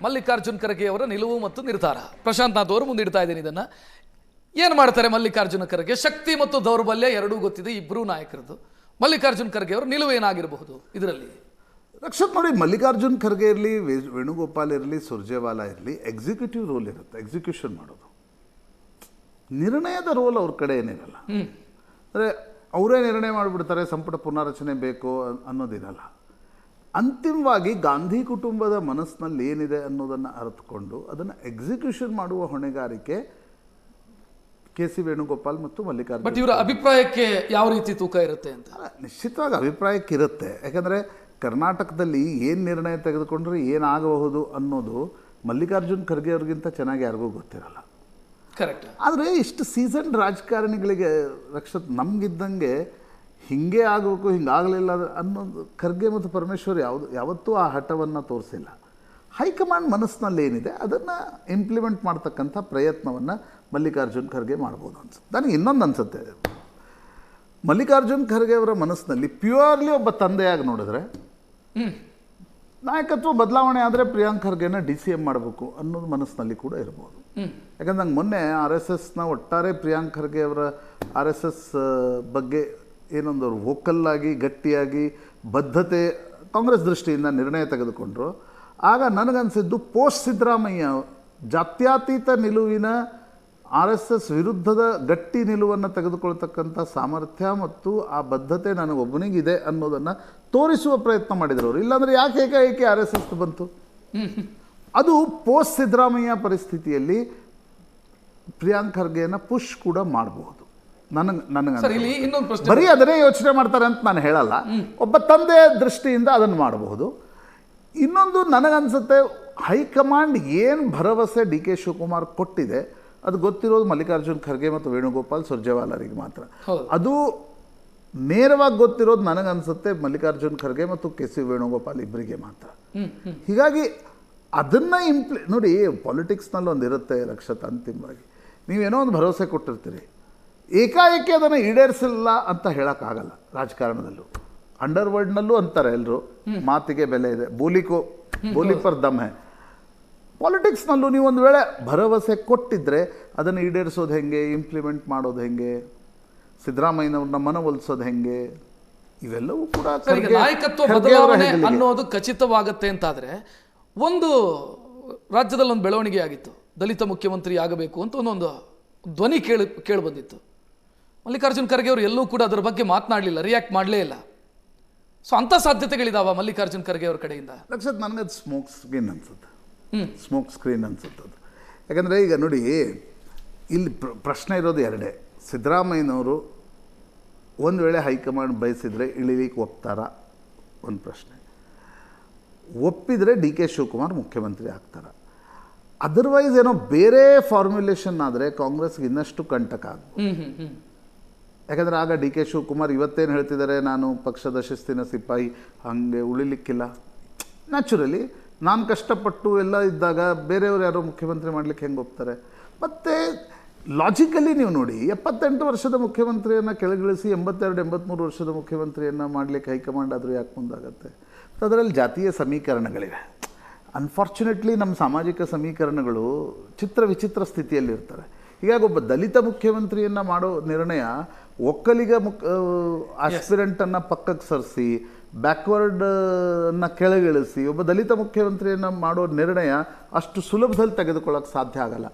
ಮಲ್ಲಿಕಾರ್ಜುನ್ ಖರ್ಗೆ ಅವರ ನಿಲುವು ಮತ್ತು ನಿರ್ಧಾರ. ಪ್ರಶಾಂತ್ ನಾಥ್ ಅವರು ಮುಂದಿಡ್ತಾ ಇದ್ದೀನಿ ಇದನ್ನು. ಏನು ಮಾಡ್ತಾರೆ ಮಲ್ಲಿಕಾರ್ಜುನ ಖರ್ಗೆ? ಶಕ್ತಿ ಮತ್ತು ದೌರ್ಬಲ್ಯ ಎರಡೂ ಗೊತ್ತಿದೆ ಇಬ್ಬರೂ ನಾಯಕರದ್ದು. ಮಲ್ಲಿಕಾರ್ಜುನ್ ಖರ್ಗೆ ಅವರ ನಿಲುವು ಏನಾಗಿರಬಹುದು ಇದರಲ್ಲಿ? ರಕ್ಷತ್ ನೋಡಿ, ಮಲ್ಲಿಕಾರ್ಜುನ್ ಖರ್ಗೆ ಇರಲಿ, ವೇಣುಗೋಪಾಲ್ ಇರಲಿ, ಸುರ್ಜೇವಾಲಾ ಇರಲಿ, ಎಕ್ಸಿಕ್ಯೂಟಿವ್ ರೋಲ್ ಇರುತ್ತೆ, ಎಕ್ಸಿಕ್ಯೂಷನ್ ಮಾಡೋದು. ನಿರ್ಣಯದ ರೋಲ್ ಅವ್ರ ಕಡೆ ಏನಿರಲ್ಲ. ಅಂದರೆ ಅವರೇ ನಿರ್ಣಯ ಮಾಡಿಬಿಡ್ತಾರೆ ಸಂಪುಟ ಪುನಾರಚನೆ ಬೇಕು ಅನ್ನೋದಿರಲ್ಲ. ಅಂತಿಮವಾಗಿ ಗಾಂಧಿ ಕುಟುಂಬದ ಮನಸ್ಸಿನಲ್ಲಿ ಏನಿದೆ ಅನ್ನೋದನ್ನು ಅರ್ಥಕೊಂಡು ಅದನ್ನು ಎಕ್ಸಿಕ್ಯೂಷನ್ ಮಾಡುವ ಹೊಣೆಗಾರಿಕೆ ಕೆ.ಸಿ. ವೇಣುಗೋಪಾಲ್ ಮತ್ತು ಮಲ್ಲಿಕಾರ್ಜುನ್. ಬಟ್ ಇವರ ಅಭಿಪ್ರಾಯಕ್ಕೆ ಯಾವ ರೀತಿ ತೂಕ ಇರುತ್ತೆ ಅಂತ? ನಿಶ್ಚಿತವಾಗಿ ಅಭಿಪ್ರಾಯಕ್ಕೆ ಇರುತ್ತೆ. ಯಾಕಂದರೆ ಕರ್ನಾಟಕದಲ್ಲಿ ಏನು ನಿರ್ಣಯ ತೆಗೆದುಕೊಂಡ್ರೆ ಏನಾಗಬಹುದು ಅನ್ನೋದು ಮಲ್ಲಿಕಾರ್ಜುನ್ ಖರ್ಗೆ ಅವ್ರಿಗಿಂತ ಚೆನ್ನಾಗಿ ಯಾರಿಗೂ ಗೊತ್ತಿರಲ್ಲ. ಕರೆಕ್ಟ್. ಆದರೆ ಇಷ್ಟು ಸೀಸನ್ ರಾಜಕಾರಣಿಗಳಿಗೆ ರಕ್ಷತ್ ನಮಗಿದ್ದಂಗೆ ಹಿಂಗೆ ಆಗಬೇಕು, ಹಿಂಗಾಗಲಿಲ್ಲ ಅನ್ನೋದು ಖರ್ಗೆ ಮತ್ತು ಪರಮೇಶ್ವರ್ ಯಾವತ್ತೂ ಆ ಹಠವನ್ನು ತೋರಿಸಿಲ್ಲ. ಹೈಕಮಾಂಡ್ ಮನಸ್ಸಿನಲ್ಲಿ ಏನಿದೆ ಅದನ್ನು ಇಂಪ್ಲಿಮೆಂಟ್ ಮಾಡ್ತಕ್ಕಂಥ ಪ್ರಯತ್ನವನ್ನು ಮಲ್ಲಿಕಾರ್ಜುನ್ ಖರ್ಗೆ ಮಾಡ್ಬೋದು ಅನ್ಸುತ್ತೆ. ನನಗೆ ಇನ್ನೊಂದು ಅನಿಸುತ್ತೆ, ಮಲ್ಲಿಕಾರ್ಜುನ್ ಖರ್ಗೆ ಅವರ ಮನಸ್ಸಿನಲ್ಲಿ ಪ್ಯೂರ್ಲಿ ಒಬ್ಬ ತಂದೆಯಾಗಿ ನೋಡಿದ್ರೆ ನಾಯಕತ್ವ ಬದಲಾವಣೆ ಆದರೆ ಪ್ರಿಯಾಂಕ್ ಖರ್ಗೆನ DCM ಮಾಡಬೇಕು ಅನ್ನೋದು ಮನಸ್ಸಿನಲ್ಲಿ ಕೂಡ ಇರ್ಬೋದು. ಯಾಕಂದ್ರೆ ನಂಗೆ ಮೊನ್ನೆ RSSನ ಒಟ್ಟಾರೆ ಪ್ರಿಯಾಂಕ್ ಖರ್ಗೆ ಅವರ RSS ಬಗ್ಗೆ ಏನೊಂದು ಅವರು ವೋಕಲ್ಲಾಗಿ ಗಟ್ಟಿಯಾಗಿ ಬದ್ಧತೆ ಕಾಂಗ್ರೆಸ್ ದೃಷ್ಟಿಯಿಂದ ನಿರ್ಣಯ ತೆಗೆದುಕೊಂಡ್ರು. ಆಗ ನನಗನ್ಸಿದ್ದು ಪೋಸ್ಟ್ ಸಿದ್ದರಾಮಯ್ಯ ಜಾತ್ಯತೀತ ನಿಲುವಿನ RSS ವಿರುದ್ಧದ ಗಟ್ಟಿ ನಿಲುವನ್ನು ತೆಗೆದುಕೊಳ್ತಕ್ಕಂಥ ಸಾಮರ್ಥ್ಯ ಮತ್ತು ಆ ಬದ್ಧತೆ ನನಗೊಬ್ಬನಿಗಿದೆ ಅನ್ನೋದನ್ನು ತೋರಿಸುವ ಪ್ರಯತ್ನ ಮಾಡಿದರು ಅವರು. ಇಲ್ಲಾಂದರೆ ಯಾಕೆ ಏಕಾಏಕಿ RSS ಬಂತು? ಅದು ಪೋಸ್ಟ್ ಸಿದ್ದರಾಮಯ್ಯ ಪರಿಸ್ಥಿತಿಯಲ್ಲಿ ಪ್ರಿಯಾಂಕ್ ಖರ್ಗೆನ ಪುಷ್ ಕೂಡ ಮಾಡಬಹುದು. ನನಗೆ ಬರೀ ಅದನ್ನೇ ಯೋಚನೆ ಮಾಡ್ತಾರೆ ಅಂತ ನಾನು ಹೇಳಲ್ಲ. ಒಬ್ಬ ತಂದೆಯ ದೃಷ್ಟಿಯಿಂದ ಅದನ್ನು ಮಾಡಬಹುದು. ಇನ್ನೊಂದು ನನಗನ್ಸುತ್ತೆ, ಹೈಕಮಾಂಡ್ ಏನು ಭರವಸೆ DK ಶಿವಕುಮಾರ್ ಕೊಟ್ಟಿದೆ ಅದು ಗೊತ್ತಿರೋದು ಮಲ್ಲಿಕಾರ್ಜುನ್ ಖರ್ಗೆ ಮತ್ತು ವೇಣುಗೋಪಾಲ್ ಸುರ್ಜೇವಾಲಾರಿಗೆ ಮಾತ್ರ. ಅದು ನೇರವಾಗಿ ಗೊತ್ತಿರೋದು ನನಗನ್ಸುತ್ತೆ ಮಲ್ಲಿಕಾರ್ಜುನ್ ಖರ್ಗೆ ಮತ್ತು ಕೆ.ಸಿ. ವೇಣುಗೋಪಾಲ್ ಇಬ್ಬರಿಗೆ ಮಾತ್ರ. ಹೀಗಾಗಿ ಅದನ್ನು ನೋಡಿ, ಪಾಲಿಟಿಕ್ಸ್ನಲ್ಲಿ ಒಂದು ಇರುತ್ತೆ ರಕ್ಷತ್, ಅಂತಿಮವಾಗಿ ನೀವೇನೋ ಒಂದು ಭರವಸೆ ಕೊಟ್ಟಿರ್ತೀರಿ, ಏಕಾಏಕಿ ಅದನ್ನು ಈಡೇರಿಸಿಲ್ಲ ಅಂತ ಹೇಳೋಕ್ಕಾಗಲ್ಲ. ರಾಜಕಾರಣದಲ್ಲೂ ಅಂಡರ್ವರ್ಲ್ಡ್ನಲ್ಲೂ ಅಂತಾರೆ ಎಲ್ಲರೂ, ಮಾತಿಗೆ ಬೆಲೆ ಇದೆ, ಬೋಲಿ ಪರ್ ದಮ್ ಹೈ. ಪಾಲಿಟಿಕ್ಸ್ನಲ್ಲೂ ನೀವು ಒಂದು ವೇಳೆ ಭರವಸೆ ಕೊಟ್ಟಿದ್ದರೆ ಅದನ್ನು ಈಡೇರಿಸೋದು ಹೆಂಗೆ, ಇಂಪ್ಲಿಮೆಂಟ್ ಮಾಡೋದು ಹೆಂಗೆ, ಸಿದ್ದರಾಮಯ್ಯನವ್ರನ್ನ ಮನವೊಲಿಸೋದು ಹೆಂಗೆ, ಇವೆಲ್ಲವೂ ಕೂಡ ನಾಯಕತ್ವ ಬದಲಾವಣೆ ಅನ್ನೋದು ಖಚಿತವಾಗುತ್ತೆ ಅಂತಾದರೆ, ಒಂದು ರಾಜ್ಯದಲ್ಲಿ ಒಂದು ಬೆಳವಣಿಗೆ ಆಗಿತ್ತು, ದಲಿತ ಮುಖ್ಯಮಂತ್ರಿ ಆಗಬೇಕು ಅಂತ ಒಂದೊಂದು ಧ್ವನಿ ಕೇಳಿ ಬಂದಿತ್ತು. ಮಲ್ಲಿಕಾರ್ಜುನ್ ಖರ್ಗೆ ಅವರು ಎಲ್ಲೂ ಕೂಡ ಅದರ ಬಗ್ಗೆ ಮಾತನಾಡಲಿಲ್ಲ, ರಿಯಾಕ್ಟ್ ಮಾಡಲೇ ಇಲ್ಲ. ಸೊ ಅಂಥ ಸಾಧ್ಯತೆಗಳಿದಾವ ಮಲ್ಲಿಕಾರ್ಜುನ್ ಖರ್ಗೆ ಅವ್ರ ಕಡೆಯಿಂದ? ಲಕ್ಷತ್ ನನಗದು ಸ್ಮೋಕ್ ಸ್ಕ್ರೀನ್ ಅನ್ಸುತ್ತೆ ಅದು. ಯಾಕಂದರೆ ಈಗ ನೋಡಿ, ಇಲ್ಲಿ ಪ್ರಶ್ನೆ ಇರೋದು ಎರಡೇ. ಸಿದ್ದರಾಮಯ್ಯನವರು ಒಂದು ವೇಳೆ ಹೈಕಮಾಂಡ್ ಬಯಸಿದರೆ ಇಳಿಲಿಕ್ಕೆ ಒಪ್ತಾರಾ ಒಂದು ಪ್ರಶ್ನೆ, ಒಪ್ಪಿದರೆ DK ಶಿವಕುಮಾರ್ ಮುಖ್ಯಮಂತ್ರಿ ಆಗ್ತಾರ. ಅದರ್ವೈಸ್ ಏನೋ ಬೇರೆ ಫಾರ್ಮ್ಯುಲೇಷನ್ ಆದರೆ ಕಾಂಗ್ರೆಸ್ಗೆ ಇನ್ನಷ್ಟು ಕಂಟಕ ಆಗ್ಬೋದು. ಯಾಕಂದರೆ ಆಗ DK ಶಿವಕುಮಾರ್ ಇವತ್ತೇನು ಹೇಳ್ತಿದ್ದಾರೆ, ನಾನು ಪಕ್ಷದ ಶಿಸ್ತಿನ ಸಿಪಾಯಿ, ಹಾಗೆ ಉಳಿಲಿಕ್ಕಿಲ್ಲ. ನ್ಯಾಚುರಲಿ ನಾನು ಕಷ್ಟಪಟ್ಟು ಎಲ್ಲ ಇದ್ದಾಗ ಬೇರೆಯವರು ಯಾರೋ ಮುಖ್ಯಮಂತ್ರಿ ಮಾಡಲಿಕ್ಕೆ ಹೆಂಗೆ ಒಪ್ತಾರೆ? ಮತ್ತು ಲಾಜಿಕಲಿ ನೀವು ನೋಡಿ, 78 ವರ್ಷದ ಮುಖ್ಯಮಂತ್ರಿಯನ್ನು ಕೆಳಗಿಳಿಸಿ 82-83 ವರ್ಷದ ಮುಖ್ಯಮಂತ್ರಿಯನ್ನು ಮಾಡಲಿಕ್ಕೆ ಹೈಕಮಾಂಡ್ ಆದರೂ ಯಾಕೆ ಮುಂದಾಗತ್ತೆ? ಅದರಲ್ಲಿ ಜಾತೀಯ ಸಮೀಕರಣಗಳಿವೆ. ಅನ್ಫಾರ್ಚುನೇಟ್ಲಿ ನಮ್ಮ ಸಾಮಾಜಿಕ ಸಮೀಕರಣಗಳು ವಿಚಿತ್ರ ಸ್ಥಿತಿಯಲ್ಲಿರ್ತಾರೆ. ಹೀಗಾಗಿ ಒಬ್ಬ ದಲಿತ ಮುಖ್ಯಮಂತ್ರಿಯನ್ನು ಮಾಡೋ ನಿರ್ಣಯ ಒಕ್ಕಲಿಗ ಆಸ್ಪಿರೆಂಟನ್ನು ಪಕ್ಕಕ್ಕೆ ಸರಿಸಿ ಬ್ಯಾಕ್ವರ್ಡನ್ನು ಕೆಳಗಿಳಿಸಿ ಒಬ್ಬ ದಲಿತ ಮುಖ್ಯಮಂತ್ರಿಯನ್ನು ಮಾಡೋ ನಿರ್ಣಯ ಅಷ್ಟು ಸುಲಭದಲ್ಲಿ ತೆಗೆದುಕೊಳ್ಳೋಕೆ ಸಾಧ್ಯ ಆಗಲ್ಲ.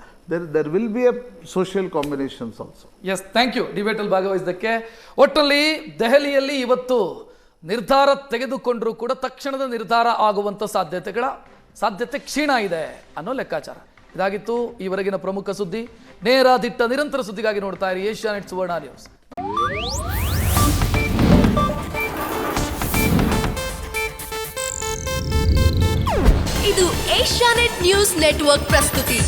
There will be a social combinations also. Yes, thank you ಡಿಬೇಟಲ್ಲಿ ಭಾಗವಹಿಸಿದ್ದಕ್ಕೆ. ಒಟ್ಟಲ್ಲಿ ದೆಹಲಿಯಲ್ಲಿ ಇವತ್ತು ನಿರ್ಧಾರ ತೆಗೆದುಕೊಂಡರೂ ಕೂಡ ತಕ್ಷಣದ ನಿರ್ಧಾರ ಆಗುವಂಥ ಸಾಧ್ಯತೆ ಕ್ಷೀಣ ಇದೆ ಅನ್ನೋ ಲೆಕ್ಕಾಚಾರ. ಇದಾಗಿತ್ತು ಈವರೆಗಿನ ಪ್ರಮುಖ ಸುದ್ದಿ. ನೇರ ದಿಟ್ಟ ನಿರಂತರ ಸುದ್ದಿಗಾಗಿ ನೋಡ್ತಾ ಇರಿ ಏಷ್ಯಾನೆಟ್ ಸುವರ್ಣ ನ್ಯೂಸ್. ಇದು ಏಷ್ಯಾನೆಟ್ ನ್ಯೂಸ್ ನೆಟ್ವರ್ಕ್ ಪ್ರಸ್ತುತಿ.